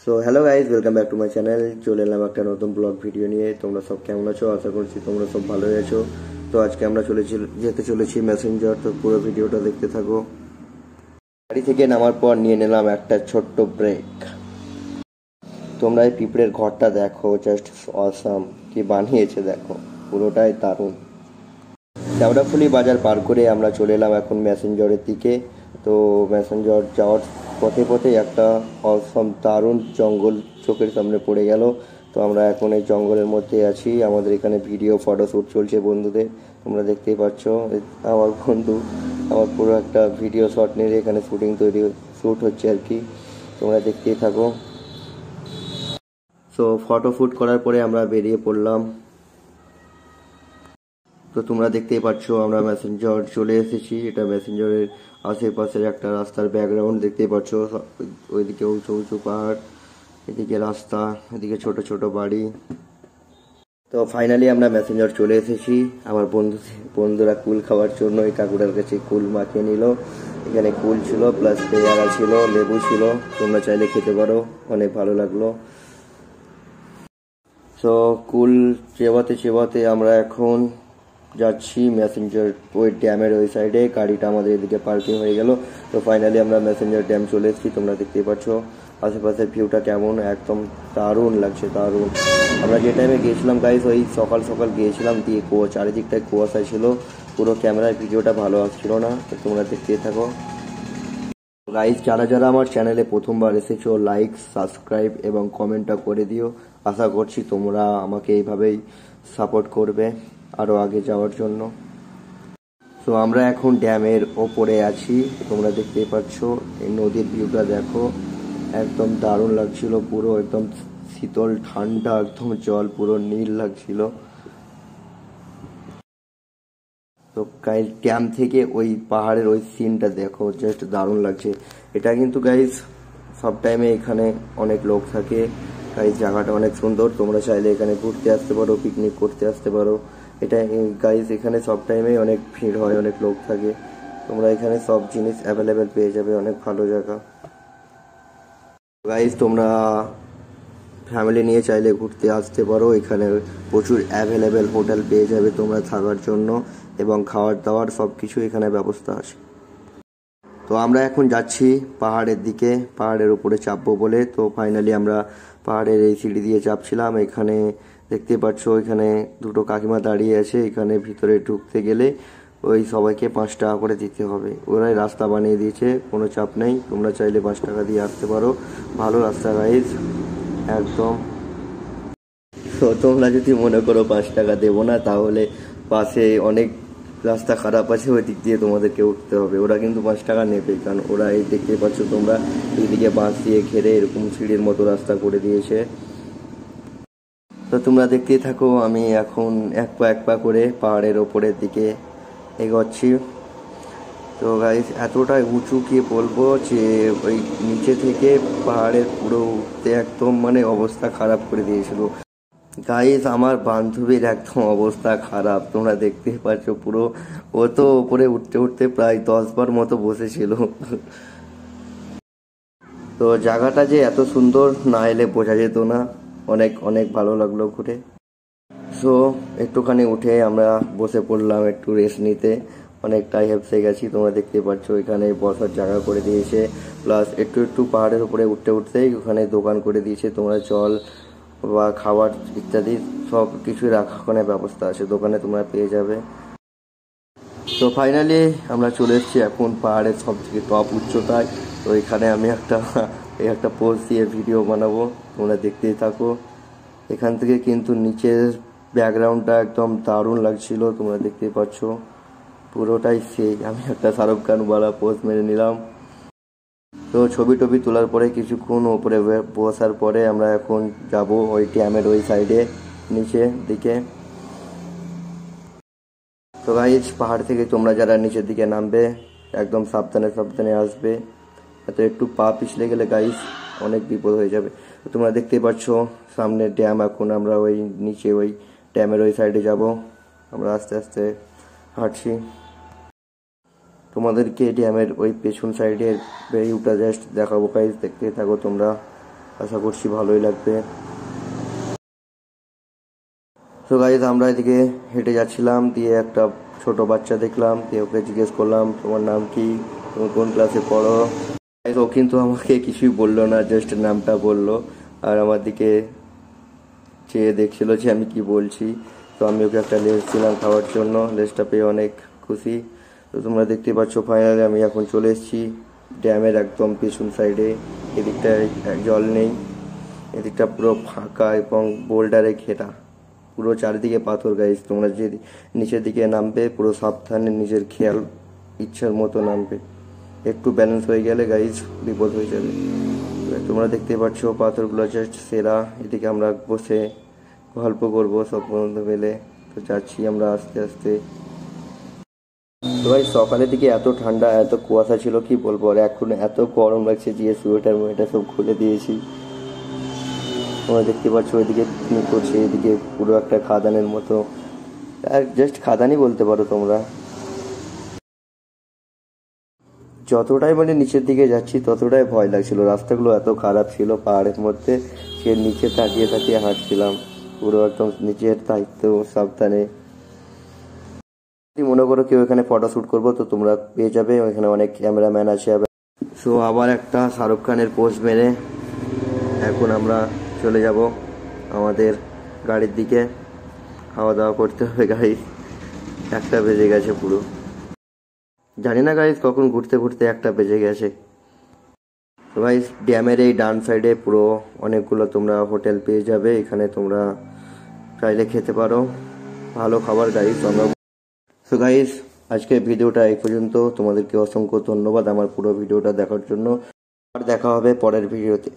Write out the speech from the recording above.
So hello guys, welcome back to my channel. চলে এলাম একটা নতুন ব্লগ ভিডিও নিয়ে। তোমরা সব কেমন আছো? আশা করছি তোমরা সব ভালোই আছো। তো আজকে আমরা যেতে চলেছি মেসেঞ্জার। তো পুরো ভিডিওটা দেখতে থাকো। গাড়ি থেকে নামার পর নিয়ে নিলাম একটা ছোট্ট ব্রেক। তোমরা এই পিঁপড়ের ঘরটা দেখো, জাস্ট অসাম। কি বানিয়েছে দেখো, পুরোটাই দারুণ। শ্যাওড়াফুলি বাজার পার করে আমরা চলে এলাম এখন মেসেঞ্জারের দিকে। তো মেসেঞ্জার যাওয়ার পথে পথে একটা অসম দারুণ জঙ্গল চোখের সামনে পড়ে গেল। তো আমরা এখন এই জঙ্গলের মধ্যে আছি। আমাদের এখানে ভিডিও ফটোশ্যুট চলছে বন্ধুদের, তোমরা দেখতেই পাচ্ছ। আমার বন্ধু আমার পুরো একটা ভিডিও শট নিয়ে এখানে শ্যুট হচ্ছে আর কি, তোমরা দেখতেই থাকো। সো ফটো শ্যুট করার পরে আমরা বেরিয়ে পড়লাম। তো তোমরা দেখতেই পাচ্ছ আমরা মেসেঞ্জার চলে এসেছি। এটা মেসেঞ্জারের আশেপাশের একটা রাস্তার ব্যাকগ্রাউন্ড দেখতেই পাচ্ছ। ওইদিকে উঁচু উঁচু পাহাড়, এদিকে রাস্তা, এদিকে ছোট ছোট বাড়ি। তো ফাইনালি আমরা মেসেঞ্জার চলে এসেছি। আমার বন্ধুরা কুল খাওয়ার জন্য এই কাকুটার কাছে কুল মাখিয়ে নিল। এখানে কুল ছিল, প্লাস পেয়ারা ছিল, লেবু ছিল। তোমরা চাইলে খেতে পারো, অনেক ভালো লাগলো। তো কুল চেবাতে চেবাতে আমরা এখন যাচ্ছি মেসেঞ্জার ওই ড্যামের ওই সাইডে। গাড়িটা আমাদের এদিকে পার্কিং হয়ে গেল। তো ফাইনালি আমরা মেসেঞ্জার ড্যাম চলে এসেছি। তোমরা দেখতেই পাচ্ছ আশেপাশের ভিউটা কেমন, একদম দারুণ লাগছে, দারুণ। আমরা যে টাইমে গিয়েছিলাম গাইস, ওই সকাল সকাল গিয়েছিলাম, দিয়ে চারিদিকটায় কুয়াশা ছিল, পুরো ক্যামেরার ভিডিওটা ভালো আসছিল না। তো তোমরা দেখতেই থাকো গাইস। যারা যারা আমার চ্যানেলে প্রথমবার এসেছো, লাইক, সাবস্ক্রাইব এবং কমেন্টটা করে দিও। আশা করছি তোমরা আমাকে এইভাবেই সাপোর্ট করবে আরো আগে যাওয়ার জন্য। তো আমরা এখন ড্যামের ওপরে আছি, তোমরা দেখতেই পাচ্ছ। এই নদীর ভিউটা দেখো, একদম দারুণ লাগছিল। পুরো একদম শীতল ঠান্ডা, একদম জল পুরো নীল লাগছিল। তো গাইজ ড্যাম থেকে ওই পাহাড়ের ওই সিনটা দেখো, জাস্ট দারুণ লাগছে। এটা কিন্তু গাইজ সব টাইমে এখানে অনেক লোক থাকে। গাইজ জায়গাটা অনেক সুন্দর, তোমরা চাইলে এখানে ঘুরতে আসতে পারো, পিকনিক করতে আসতে পারো। এটা গাইজ এখানে সব টাইমে অনেক ভিড় হয়, অনেক লোক থাকে। তোমরা এখানে সব জিনিস অ্যাভেলেবেল পেয়ে যাবে, অনেক ভালো জায়গা। গাইজ তোমরা ফ্যামিলি নিয়ে চাইলে ঘুরতে আসতে পারো। এখানে প্রচুর অ্যাভেলেবেল হোটেল পেয়ে যাবে তোমরা থাকার জন্য, এবং খাওয়ার দাওয়ার সব কিছু এখানে ব্যবস্থা আছে। তো আমরা এখন যাচ্ছি পাহাড়ের দিকে, পাহাড়ের উপরে চাপবো বলে। তো ফাইনালি আমরা পাহাড়ের এই সিঁড়ি দিয়ে চাপছিলাম। এখানে দেখতে পাচ্ছ এখানে দুটো কাকিমা দাঁড়িয়ে আছে। এখানে ভিতরে ঢুকতে গেলে ওই সবাইকে 5 টাকা করে দিতে হবে। ওরাই রাস্তা বানিয়ে দিয়েছে, কোনো চাপ নেই। তোমরা চাইলে 5 টাকা দিয়ে আসতে পারো, ভালো রাস্তা গাইজ একদম। তো তোমরা যদি মনে করো 5 টাকা দেবো না, তাহলে পাশে অনেক রাস্তা খারাপ আছে, ওই দিক দিয়ে তোমাদেরকে উঠতে হবে। ওরা কিন্তু 5 টাকা নেবে, কারণ ওরা এই দেখতে পাচ্ছ তোমরা, এইদিকে বাঁশ দিয়ে ঘেরে এরকম সিঁড়ির মতো রাস্তা করে দিয়েছে। তো তোমরা দেখতেই থাকো, আমি এখন এক পা করে পাহাড়ের ওপরের দিকে এগোচ্ছি। তো গাইস এতটাই উঁচু কি বলবো, যে ওই নিচে থেকে পাহাড়ের পুরো উঠতে একদম মানে অবস্থা খারাপ করে দিয়েছিল গাইস। আমার বান্ধবীর একদম অবস্থা খারাপ, তোমরা দেখতেই পাচ্ছ পুরো। ও তো উপরে উঠতে উঠতে প্রায় 10 বার মতো বসেছিল। তো জায়গাটা যে এত সুন্দর না এলে বোঝা যেত না। অনেক অনেক ভালো লাগলো ঘুরে। সো একটুখানি উঠে আমরা বসে পড়লাম একটু রেস্ট নিতে। অনেকটাই হেঁপসে গেছি, তোমরা দেখতে পাচ্ছ এখানে বসার জায়গা করে দিয়েছে। প্লাস একটু একটু পাহাড়ের উপরে উঠতে উঠতেই ওখানে দোকান করে দিয়েছে। তোমরা জল বা খাবার ইত্যাদি সব কিছুই রাখার ব্যবস্থা আছে, দোকানে তোমরা পেয়ে যাবে। তো ফাইনালি আমরা চলে এসেছি এখন পাহাড়ের সব থেকে টপ উচ্চতায়। তো এখানে আমি একটা পোজ দিয়ে ভিডিও বানাবো, তোমরা দেখতেই থাকো। এখান থেকে কিন্তু নিচের ব্যাকগ্রাউন্ডটা একদম দারুণ লাগছিল, তোমরা দেখতেই পাচ্ছ পুরোটাই সেই। আমি একটা শাহরুখ খান ওয়ালা পোজ মেরে নিলাম। তো ছবি টবি তোলার পরে কিছুক্ষণ উপরে বসার পরে আমরা এখন যাব ওই ড্যামের ওই সাইডে নিচে দিকে। তো গাইজ পাহাড় থেকে তোমরা যারা নিচের দিকে নামবে একদম সাবধানে সাবধানে আসবে, এত একটু পা পিছলে গেলে গাইজ অনেক বিপদ হয়ে যাবে। তো তোমরা দেখতেই পাচ্ছ সামনে ড্যাম। এখন আমরা ওই নিচে ওই ড্যামের ওই সাইডে যাব। আমরা আস্তে আস্তে হাঁটছি, তোমাদেরকে ড্যামের ওই পেছন সাইডের ভিউটা জাস্ট দেখাবো গাইজ, দেখতে থাকো তোমরা। আশা করছি ভালোই লাগবে। তো গাইজ আমরা এদিকে হেঁটে যাচ্ছিলাম, দিয়ে একটা ছোট বাচ্চা দেখলাম, দিয়ে ওকে জিজ্ঞেস করলাম তোমার নাম কি, তুমি কোন ক্লাসে পড়ো। ও কিন্তু আমাকে কিছুই বললো না, জাস্ট নামটা বললো আর আমার দিকে চেয়ে দেখছিল যে আমি কি বলছি। তো আমি ওকে একটা লেস দিলাম খাওয়ার জন্য, লেসটা পেয়ে অনেক খুশি। তো তোমরা দেখতে পাচ্ছ ফাইনালি আমি এখন চলে এসেছি ড্যামের একদম পেছন সাইডে। এদিকটায় জল নেই, এদিকটা পুরো ফাঁকা এবং বোল্ডারে ঘেরা, পুরো চারিদিকে পাথর। গাইজ তোমরা যে নিচের দিকে নামবে পুরো সাবধানে, নিজের খেয়াল ইচ্ছার মতো নামবে, একটু ব্যালেন্স হয়ে গেলে গাইজ বিপদ হয়ে যাবে। তোমরা দেখতে পাচ্ছ পাথরগুলো জাস্ট সেরা। এদিকে আমরা বসে গল্প করবো সব বন্ধু মিলে। তো যাচ্ছি আমরা আস্তে আস্তে। তো ভাই সকালের দিকে এত ঠান্ডা এত কুয়াশা ছিল কি বলবো, আর এখন এত গরম লাগছে যে সোয়েটার মোয়েটার সব খুলে দিয়েছি। তোমরা দেখতে পাচ্ছ ওইদিকে পিকনিক করছে, এদিকে পুরো একটা খাদানের মতো, আর জাস্ট খাদানই বলতে পারো তোমরা। যতটাই মানে নিচের দিকে যাচ্ছি ততটাই ভয় লাগছিল, রাস্তাগুলো এত খারাপ ছিল পাহাড়ের মধ্যে। সে নিচে তাকিয়ে তাকিয়ে হাঁটছিলাম, পুরো একদম নিজের দায়িত্ব সাবধানে। যদি মনে করো কেউ এখানে ফটো শ্যুট করবো তো তোমরা পেয়ে যাবে, এখানে অনেক ক্যামেরাম্যান আছে। সো আবার একটা শাহরুখ খানের পোস্ট মেরে এখন আমরা চলে যাব আমাদের গাড়ির দিকে। খাওয়া দাওয়া করতে হবে গাইস, 1টা বেজে গেছে পুরো। জানি না গাইস কখন ঘুরতে ঘুরতে 1টা বেজে গেছে। তো গাইস ড্যামের এই ডান সাইডে পুরো অনেকগুলো তোমরা হোটেল পেয়ে যাবে, এখানে তোমরা চাইলে খেতে পারো, ভালো খাবার গাইস। আমরা সো গাইস আজকের ভিডিওটা এই পর্যন্ত, তোমাদেরকে অসংখ্য ধন্যবাদ আমার পুরো ভিডিওটা দেখার জন্য। আর দেখা হবে পরের ভিডিওতে।